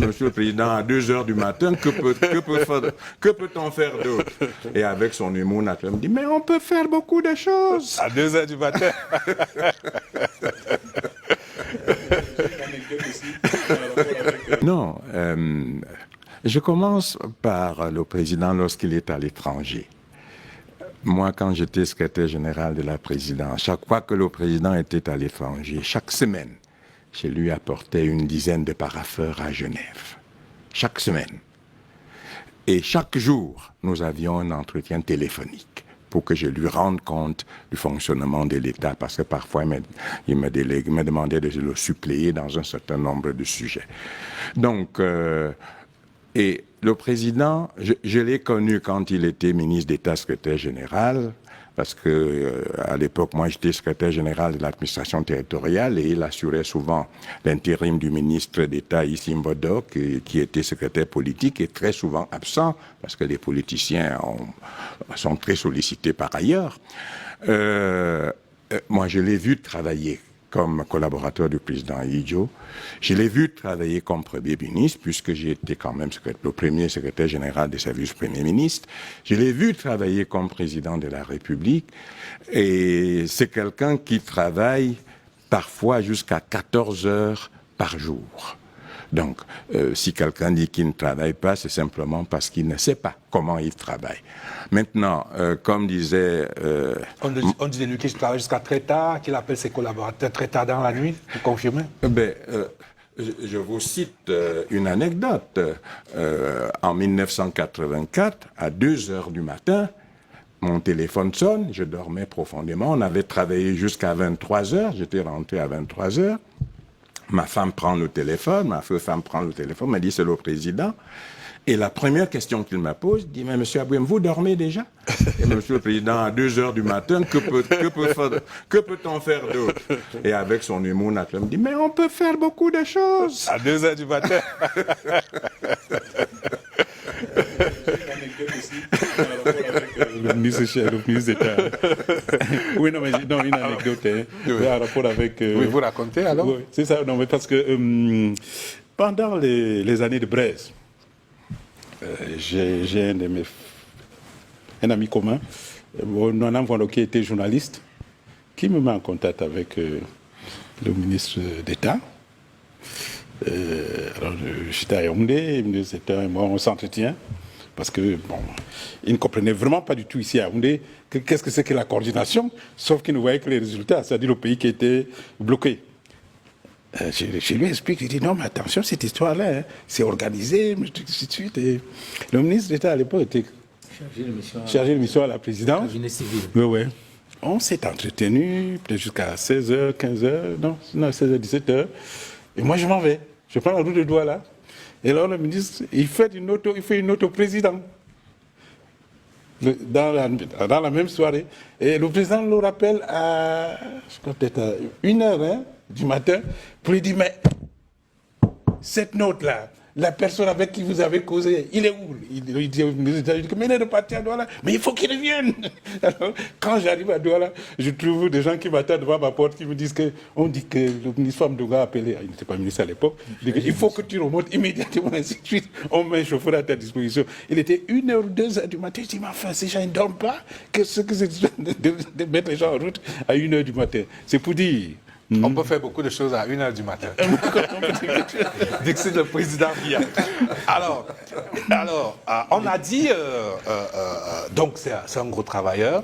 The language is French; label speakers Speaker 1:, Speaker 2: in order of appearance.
Speaker 1: Monsieur le Président, à 2 heures du matin, que peut-on faire d'autre? Et avec son humour naturel, il me dit, mais on peut faire beaucoup de choses.
Speaker 2: À 2 heures du matin.
Speaker 1: Non, je commence par le président lorsqu'il est à l'étranger. Moi, quand j'étais secrétaire général de la présidence, chaque fois que le président était à l'étranger, chaque semaine, je lui apportais une dizaine de parapheurs à Genève. Chaque semaine. Et chaque jour, nous avions un entretien téléphonique pour que je lui rende compte du fonctionnement de l'État, parce que parfois, il me demandait de le suppléer dans un certain nombre de sujets. Donc, et le président, je l'ai connu quand il était ministre d'État, secrétaire général, parce que à l'époque, moi, j'étais secrétaire général de l'administration territoriale et il assurait souvent l'intérim du ministre d'État, Issim Bodo, qui était secrétaire politique et très souvent absent, parce que les politiciens sont très sollicités par ailleurs. Moi, je l'ai vu travailler comme collaborateur du président Idjo. Je l'ai vu travailler comme Premier ministre, puisque j'ai été quand même le premier secrétaire général des services Premier ministre. Je l'ai vu travailler comme président de la République. Et c'est quelqu'un qui travaille parfois jusqu'à 14 heures par jour. Donc, si quelqu'un dit qu'il ne travaille pas, c'est simplement parce qu'il ne sait pas comment il travaille. Maintenant, comme disait...
Speaker 2: On dit de lui qu'il travaille jusqu'à très tard, qu'il appelle ses collaborateurs très tard dans la nuit, vous confirmez?
Speaker 1: Je vous cite une anecdote. En 1984, à 2 heures du matin, mon téléphone sonne, je dormais profondément. On avait travaillé jusqu'à 23 heures, j'étais rentré à 23 heures. Ma femme prend le téléphone, me dit c'est le président. Et la première question qu'il me pose, dit, mais monsieur Abouem, vous dormez déjà? Et monsieur le président, à 2 heures du matin, que peut-on faire d'autre? Et avec son humour naturel, me dit, mais on peut faire beaucoup de choses.
Speaker 2: À 2 heures du matin.
Speaker 3: Le ministre d'État. Oui, non, mais non, une anecdote, hein, oui. En rapport avec...
Speaker 2: Oui, vous racontez alors?
Speaker 3: Oui, c'est ça, non, mais parce que pendant les années de Braise, j'ai un ami commun, un enfant qui était journaliste, qui me met en contact avec le ministre d'État. Alors, j'étais à Yaoundé, le ministre d'État et moi, on s'entretient. Parce que, bon, il ne comprenait vraiment pas du tout ici à Yaoundé qu'est-ce que c'est que la coordination, sauf qu'il ne voyait que les résultats, c'est-à-dire le pays qui était bloqué. Je lui explique, je dis non, mais attention, cette histoire-là, hein, c'est organisé, ainsi de suite. Et le ministre d'État à l'époque était chargé de mission à la présidence. Oui, oui. On s'est entretenu, peut-être jusqu'à 16h, 15h, non, 16h, 17h. Et moi, je m'en vais. Je prends la route de Douala. Et alors, le ministre, il fait une auto-président. Dans la même soirée. Et le président le rappelle à, je crois peut-être à 1h hein, du matin, pour lui dire, mais cette note-là, la personne avec qui vous avez causé, il est où? Il dit au ministre, mais il est reparti à Douala, mais il faut qu'il revienne. Alors, quand j'arrive à Douala, je trouve des gens qui m'attendent devant ma porte, qui me disent on dit que le ministre Famdouga a appelé, il n'était pas ministre à l'époque, il faut que tu remontes immédiatement, ainsi de suite. On met un chauffeur à ta disposition. Il était 1h ou 2h du matin, je dis, mais enfin, ces gens ne dorment pas, qu'est-ce que c'est de mettre les gens en route à 1h du matin? C'est pour dire...
Speaker 2: On peut faire beaucoup de choses à 1h du matin. Dixit le président Biya. Alors, on a dit, donc c'est un gros travailleur.